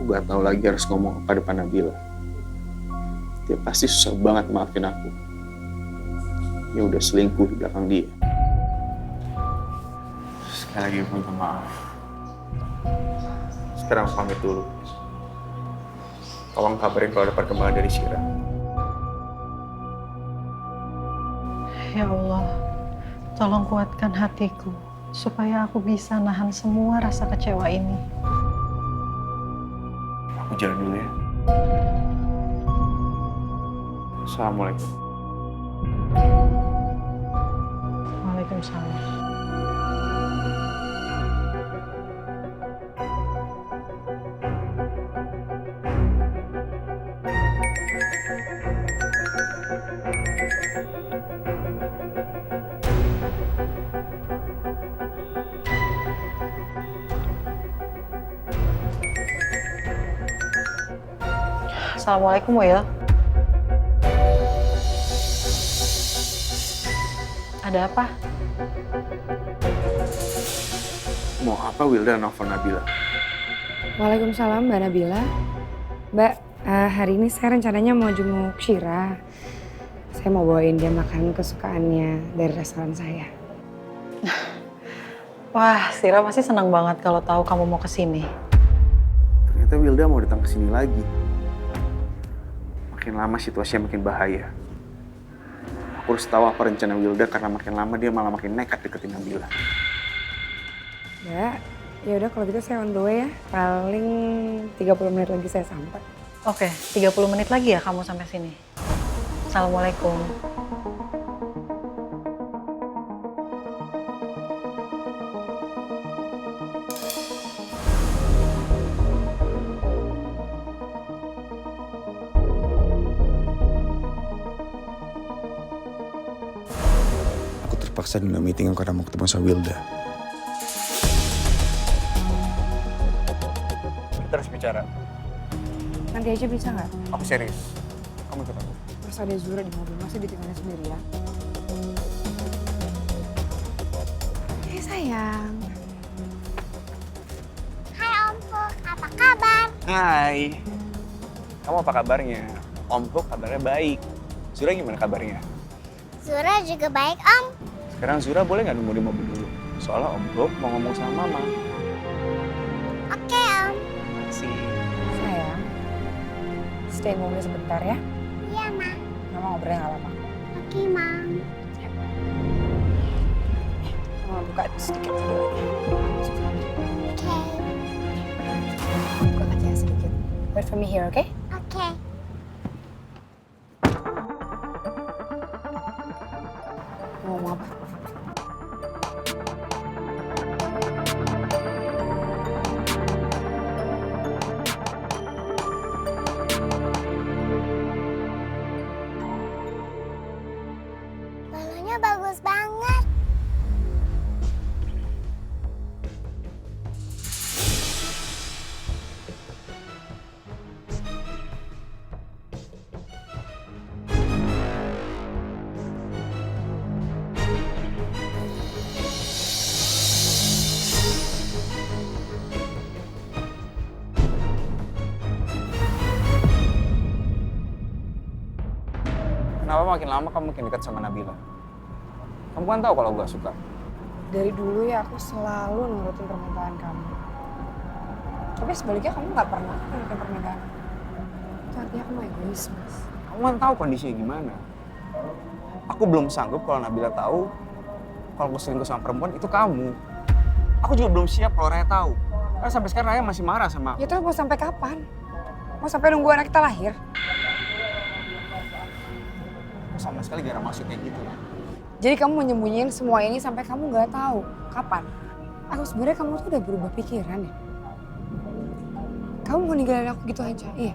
Aku gak tahu lagi harus ngomong apa depan Nabila. Dia pasti susah banget maafin aku. Dia udah selingkuh di belakang dia. Sekali lagi minta maaf. Sekarang aku pamit dulu. Tolong kabarin kalau ada perkembangan dari Syira. Ya Allah, tolong kuatkan hatiku supaya aku bisa nahan semua rasa kecewa ini. Aku jalan dulu ya. Assalamualaikum. Waalaikumsalam. Assalamualaikum, Will. Ada apa? Mau apa Wilda nelfon Nabila? Waalaikumsalam Mbak Nabila. Mbak, hari ini saya rencananya mau jenguk Syira. Saya mau bawain dia makanan kesukaannya dari restoran saya. Wah, Sira pasti senang banget kalau tahu kamu mau kesini. Ternyata Wilda mau datang ke sini lagi. Makin lama situasinya makin bahaya. Aku harus tahu apa rencana Wilda karena makin lama dia malah makin nekat deketin Nabila. Mbak, ya udah kalau gitu saya on the way ya. Paling 30 menit lagi saya sampai. Oke, 30 menit lagi ya kamu sampai sini. Assalamualaikum. Aku terpaksa nunda meeting karena mau ketemu sama Wilda. Kita harus bicara. Nanti aja bisa nggak? Aku serius. Kamu ikut aku. Terus ada Zura di mobil, masih ditinggalin sendiri ya? Hei sayang. Hai Om Puk, apa kabar? Hai. Kamu apa kabarnya? Om Puk kabarnya baik. Zura gimana kabarnya? Zura juga baik Om. Sekarang Zura boleh nggak nunggu di mobil dulu? Soalnya Om Puk mau ngomong sama Mama. Oke Om. Makasih. Sayang, stay mobil sebentar ya. Iya Ma. Mama ngobrolnya nggak lama. Oke Mam. Mama buka sedikit dulu. Oke. Buka kacanya sedikit. Wait for me here, oke? Oke. Mau ngomong apa? Balonnya bagus banget. Kenapa makin lama kamu makin dekat sama Nabila? Kamu kan tahu kalau gue suka. Dari dulu ya aku selalu nurutin permintaan kamu. Tapi sebaliknya kamu nggak pernah nurutin permintaan aku. Itu artinya kamu egois, Mas. Kamu kan tahu kondisinya gimana. Aku belum sanggup kalau Nabila tahu kalau aku selingkuh sama perempuan itu kamu. Aku juga belum siap kalau Raya tahu. Karena sampai sekarang Raya masih marah sama aku. Ya terus mau sampai kapan? Mau sampai nunggu anak kita lahir? Aku sama sekali gak ada maksud kayak gitu. Jadi kamu menyembunyiin semua ini sampai kamu nggak tahu kapan? Atau sebenarnya kamu tuh udah berubah pikiran ya? Kamu mau ninggalin aku gitu aja? Iya.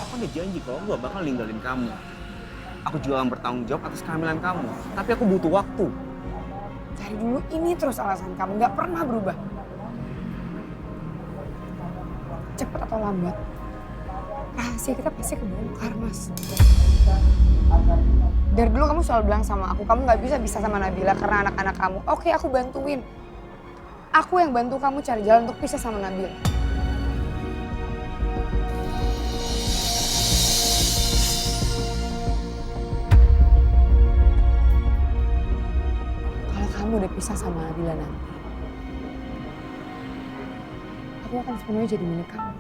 Aku udah janji kalau aku gak bakal ninggalin kamu. Aku juga akan bertanggung jawab atas kehamilan kamu. Tapi aku butuh waktu. Dari dulu ini terus alasan kamu, nggak pernah berubah. Cepat atau lambat, rahasia kita pasti kebongkar, Mas. Dari dulu kamu selalu bilang sama aku, kamu nggak bisa sama Nabila karena anak-anak kamu. Oke, aku bantuin. Aku yang bantu kamu cari jalan untuk pisah sama Nabila. pisah sama Nabila nanti, aku akan sepenuhnya jadi milik kamu.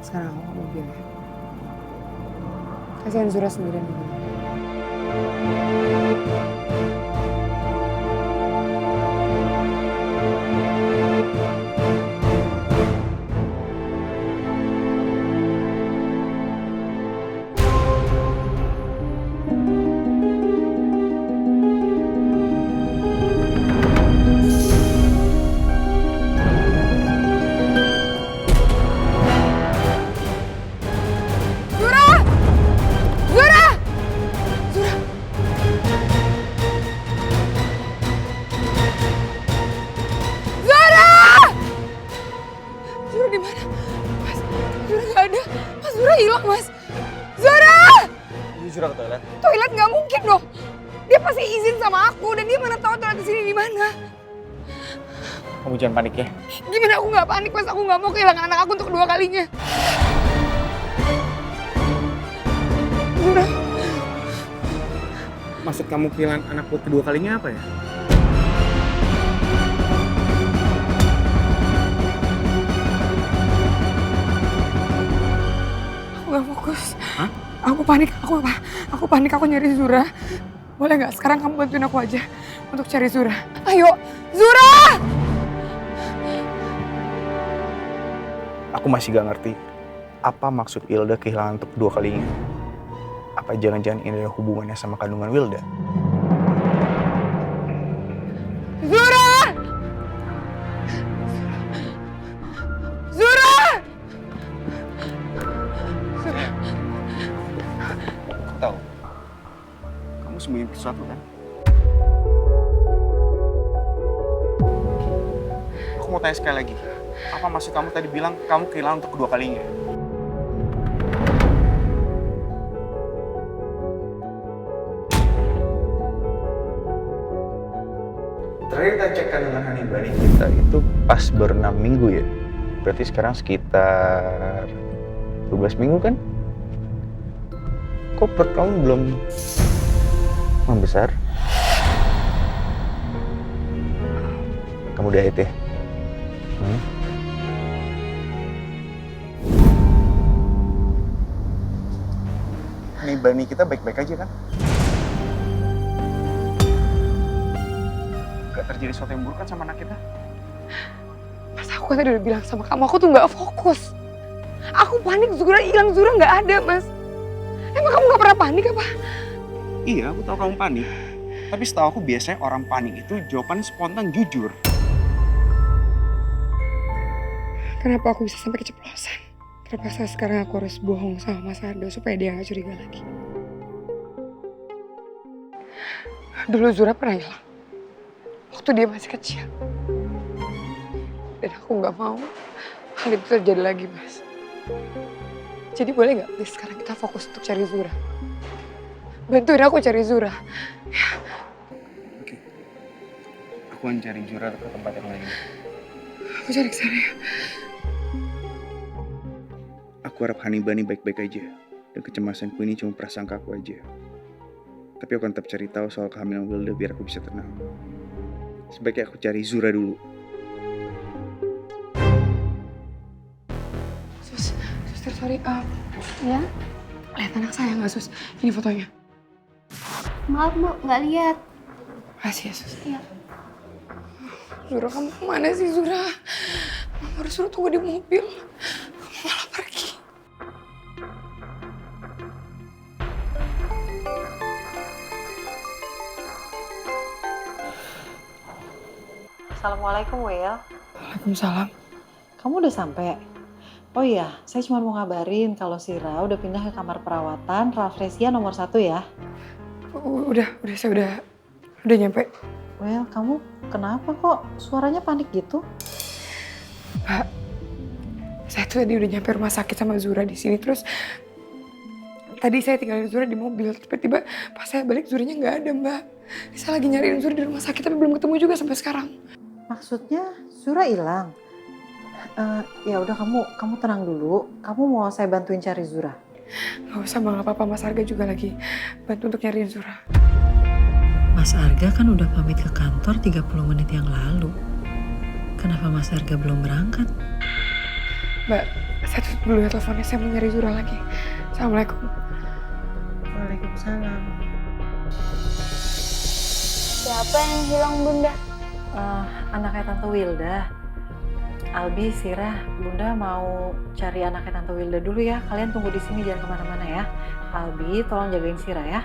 Sekarang aku mau bilang, kasihan Zura sendirian di rumah. Zura di mana? Mas, Zura nggak ada. Mas, Zura hilang, Mas. Zura! Ini Zura ke toilet. Toilet nggak mungkin dong. Dia pasti izin sama aku dan dia mana tahu toilet di sini di mana. Kamu jangan panik ya. Gimana aku nggak panik, Mas? Aku nggak mau kehilangan anak aku untuk kedua kalinya. Zura. Maksud kamu kehilangan anak buat kedua kalinya apa ya? Aku nggak fokus. Hah? Aku panik, aku nyari Zura. Boleh nggak sekarang kamu bantuin aku aja untuk cari Zura? Ayo, Zura! Aku masih gak ngerti apa maksud Wilda kehilangan untuk kedua kalinya. Apa jangan-jangan ini ada hubungannya sama kandungan Wilda? Zura! Zura! Zura! Aku tahu. Kamu sembunyi sesuatu kan? Aku mau tanya sekali lagi. Apa maksud kamu tadi bilang kamu kehilangan untuk kedua kalinya? Terakhir kita cek kandungan Hanibani kita itu pas baru 6 minggu ya. Berarti sekarang sekitar 12 minggu kan? Kok perut kamu belum membesar? Kamu diet ya? Hanibani kita baik-baik aja kan? Gak terjadi sesuatu yang buruk kan sama anak kita? Mas, aku kan tadi udah bilang sama kamu, aku tuh nggak fokus. Aku panik, Zura hilang, Zura nggak ada, Mas. Emang kamu nggak pernah panik apa? Iya, aku tahu kamu panik. Tapi setahu aku biasanya orang panik itu jawabannya spontan jujur. Kenapa aku bisa sampai keceplosan? Terpaksa sekarang aku harus bohong sama Mas Ardo supaya dia nggak curiga lagi. Dulu Zura pernah hilang. Waktu dia masih kecil. Dan aku nggak mau hal itu terjadi lagi, Mas. Jadi boleh nggak please sekarang kita fokus untuk cari Zura? Bantuin aku cari Zura. Oke. Aku akan cari Zura ke tempat yang lain. Aku cari ke sana ya. Aku harap Hanibani baik-baik aja. Dan kecemasanku ini cuma prasangka aku aja. Tapi aku akan tetap cari tahu soal kehamilan Wilda biar aku bisa tenang. Sebaiknya aku cari Zura dulu. Suster, sorry. Ya? Lihat anak saya nggak, Sus? Ini fotonya. Maaf Bu, nggak lihat. Makasih ya, Sus. Iya. Zura, kamu kemana sih, Zura? Mama harus suruh tunggu di mobil. Kamu malah pergi. Assalamualaikum, Will. Waalaikumsalam. Kamu udah sampai? Oh iya, saya cuma mau ngabarin kalau Sira udah pindah ke kamar perawatan Rafflesia nomor 1 ya. Saya udah nyampe. Well, kamu kenapa kok suaranya panik gitu? Mbak, saya tuh tadi udah nyampe rumah sakit sama Zura di sini. Terus tadi saya tinggalin Zura di mobil. Tiba-tiba pas saya balik Zuranya nggak ada, Mbak. Saya lagi nyariin Zura di rumah sakit tapi belum ketemu juga sampai sekarang. Maksudnya Zura hilang? Ya udah kamu tenang dulu. Kamu mau saya bantuin cari Zura? Gak usah, Bang. Gak apa-apa, Mas Arga juga lagi bantu untuk nyariin Zura. Mas Arga kan udah pamit ke kantor 30 menit yang lalu. Kenapa Mas Arga belum berangkat? Mbak, saya tutup dulu ya teleponnya. Saya mau nyari Zura lagi. Assalamualaikum. Waalaikumsalam. Siapa yang hilang, Bunda? Anaknya Tante Wilda. Albi, Sirah, Bunda mau cari anaknya Tante Wilda dulu ya. Kalian tunggu di sini, jangan kemana-mana ya. Albi, tolong jagain Sirah ya.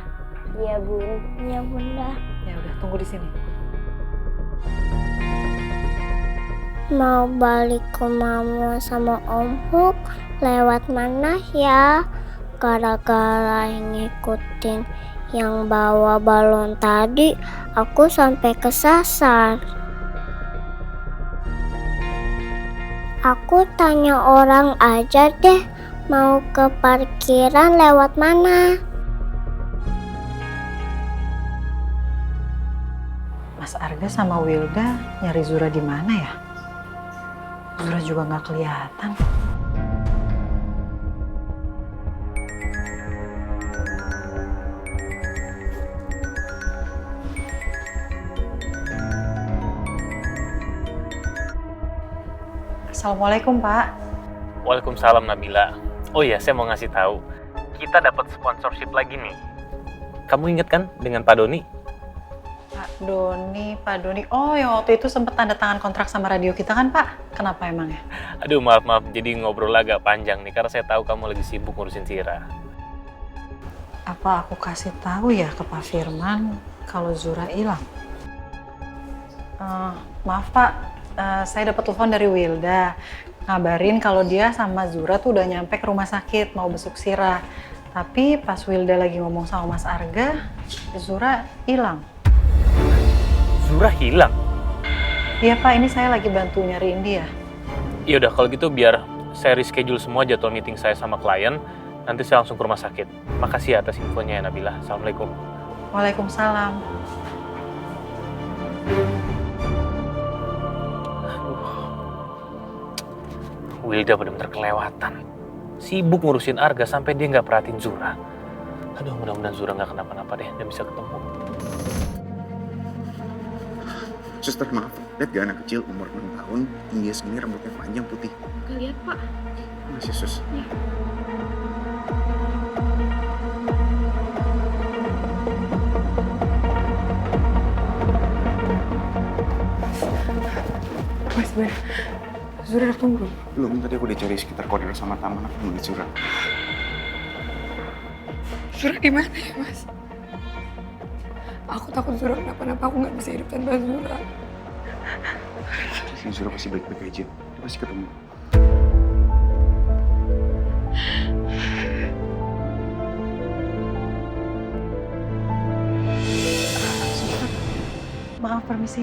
Iya, Bun. Iya, Bunda. Ya udah, tunggu di sini. Mau balik ke Mama sama Om Huk lewat mana ya? Gara-gara ngikutin yang bawa balon tadi, aku sampai kesasar. Aku tanya orang aja deh, mau ke parkiran lewat mana? Mas Arga sama Wilda nyari Zura di mana ya? Zura juga nggak kelihatan. Assalamualaikum, Pak. Waalaikumsalam Nabila. Oh iya, saya mau ngasih tahu. Kita dapat sponsorship lagi nih. Kamu inget kan dengan Pak Doni? Pak Doni. Oh, yang waktu itu sempat tanda tangan kontrak sama radio kita kan, Pak? Kenapa emangnya? Aduh, maaf. Jadi ngobrol agak panjang nih, karena saya tahu kamu lagi sibuk ngurusin Sira. Apa aku kasih tahu ya ke Pak Firman kalau Zura hilang? Maaf, Pak. Saya dapat telepon dari Wilda. Ngabarin kalau dia sama Zura tuh udah nyampe ke rumah sakit mau besuk Sira. Tapi pas Wilda lagi ngomong sama Mas Arga, Zura hilang. Zura hilang? Iya, Pak, ini saya lagi bantu nyariin dia. Ya udah, kalau gitu biar saya reschedule semua jadwal meeting saya sama klien. Nanti saya langsung ke rumah sakit. Makasih ya atas infonya ya Nabila. Assalamualaikum. Waalaikumsalam. Wilda benar-benar kelewatan. Sibuk ngurusin Arga sampai dia nggak perhatiin Zura. Aduh, mudah-mudahan Zura nggak kenapa-napa deh dan bisa ketemu. Suster, maaf. Lihat gak anak kecil umur 6 tahun, tinggi segini, rambutnya panjang putih. Gak lihat, Pak. Masih, Sus. Mas, bener. Zura datang belum? Belum, tadi aku udah cari sekitar koridor sama taman, aku nunggu Zura. Zura di mana ya, Mas? Aku takut Zura kenapa-napa, aku nggak bisa hidup tanpa Zura. Si Zura pasti baik-baik aja, dia pasti ketemu. Maaf, permisi.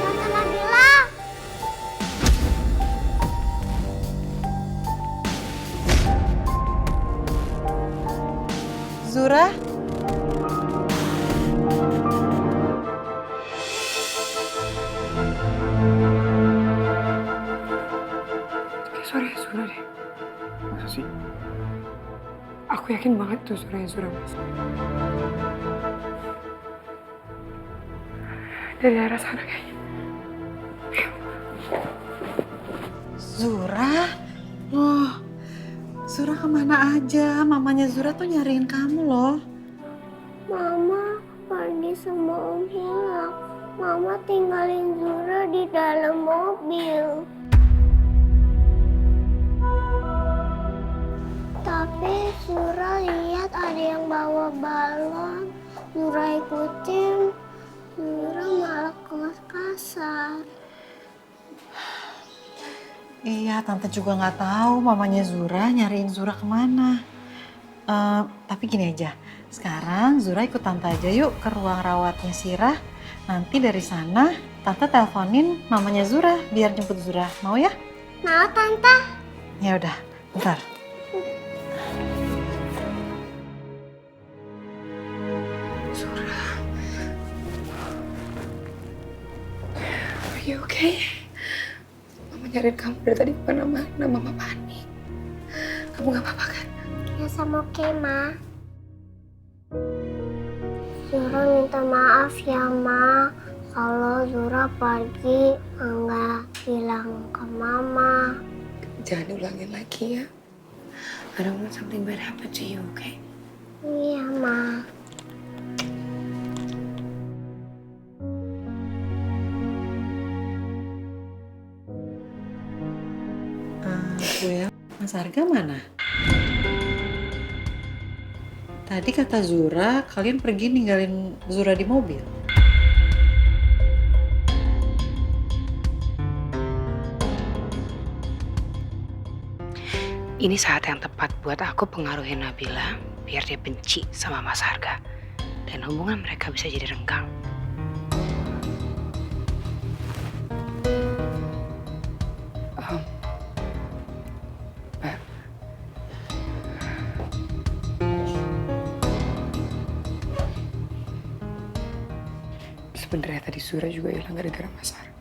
Tante Nabila. Zura? Kayak suaranya Zura deh. Masa sih? Aku yakin banget tuh suaranya Zura, Mas. Dari arah sana kayaknya. Zura? Loh, Zura kemana aja? Mamanya Zura tuh nyariin kamu loh. Mama pergi sama Om Hilal. Mama tinggalin Zura di dalam mobil. Tapi Zura lihat ada yang bawa balon. Zura ikutin. Zura malah kelas kasar. Iya, Tante juga nggak tahu mamanya Zura nyariin Zura kemana. Tapi gini aja, sekarang Zura ikut Tante aja yuk ke ruang rawatnya Sirah. Nanti dari sana Tante teleponin mamanya Zura biar jemput Zura. Mau ya? Mau Tante? Ya udah, bentar. Are you okay? Mama nyariin kamu dari tadi kemana-mana, Mama panik. Kamu gak apa-apa kan? Ya sama oke, Ma. Zura minta maaf ya, Ma. Kalau Zura pergi nggak bilang ke Mama. Jangan diulangin lagi ya. I don't want something bad happen to you, okay? Iya, Ma. Will, Mas Arga mana? Tadi kata Zura, kalian pergi ninggalin Zura di mobil. Ini saat yang tepat buat aku pengaruhin Nabila biar dia benci sama Mas Harga. Dan hubungan mereka bisa jadi renggang. Mbak. Sebenarnya tadi Zura juga hilang gara-gara Mas Harga.